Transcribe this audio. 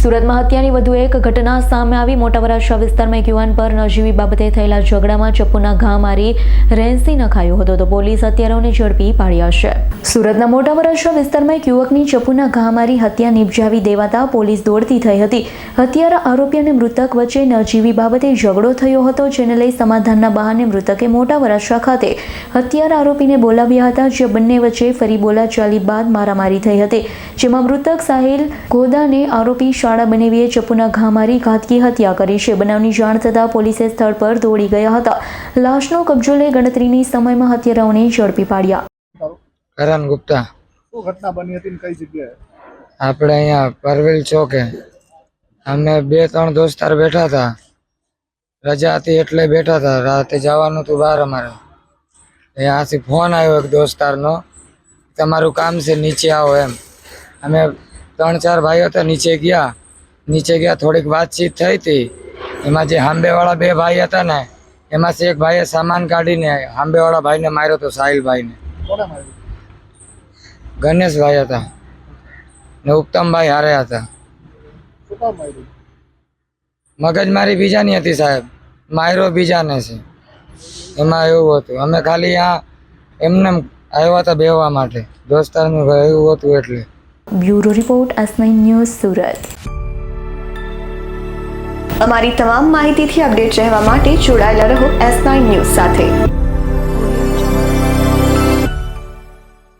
સુરતમાં હત્યાની વધુ એક ઘટના સામે આવી। મોટા વરાછા વિસ્તારમાં એક યુવાન પર નજીવી બાબતે થયેલા ઝઘડામાં ચપ્પુના ઘા મારી રેંસી નખાયો હતો તો પોલીસ હત્યારાઓને ઝડપી પાડ્યા છે। સુરતના મોટા વરાછા વિસ્તારમાં એક યુવકની ચપ્પુના ઘા મારી હત્યા નિપજાવી દેવાતા પોલીસ દોડતી થઈ હતી। હત્યારા આરોપી અને મૃતક વચ્ચે નજીવી બાબતે ઝઘડો થયો હતો, જેને લઈ સમાધાનના બહાને મૃતકે મોટા વરાછા ખાતે હત્યારા આરોપીને બોલાવ્યા હતા, જે બંને વચ્ચે ફરી બોલાચાલી બાદ મારામારી થઈ હતી, જેમાં મૃતક સાહિલ ગોદાને આરોપી શાળા બનેવીએ ચપ્પુના ઘા મારી ઘાતકી હત્યા કરી છે। બનાવની જાણ થતાં પોલીસે સ્થળ પર દોડી ગયા હતા। લાશનો કબજો લઈ ગણતરીની સમયમાં હત્યારાઓને ઝડપી પાડ્યા। કરણ ગુપ્તા। શું ઘટના બની હતી ને કઈ જગ્યાએ? આપણે અહીંયા પરવેલ ચોકે અમે 2-3 દોસ્તાર બેઠા હતા, રજા હતી એટલે બેઠા હતા। રાતે જવાનું હતું બહાર અમારે, અહીંયાથી ફોન આવ્યો એક દોસ્તારનો, તમારું કામ છે નીચે આવો એમ। અમે 3-4 ભાઈઓ હતા, નીચે ગયા થોડીક વાતચીત થઈ હતી। એમાં જે હાંબેવાળા 2 ભાઈ હતા ને, એમાંથી એક ભાઈએ સામાન કાઢીને હાંબેવાળા ભાઈને માર્યો હતો, સાહિલભાઈને। કોને માર્યું? ગણેશભાઈ હતા ને ઉત્તમભાઈ હારે હતા। શું કામ માર્યું? મગજમારી બીજાની હતી સાહેબ, માર્યો બીજાને છે, એમાં એવું હતું। અમે ખાલી આ એમને આવ્યા હતા બેહવા માટે, દોસ્તારનું એવું હતું એટલે। Bureau report S9 news Surat. અમારી તમામ માહિતીથી અપડેટ રહેવા માટે જોડાયેલા રહો S9 ન્યૂઝ સાથે।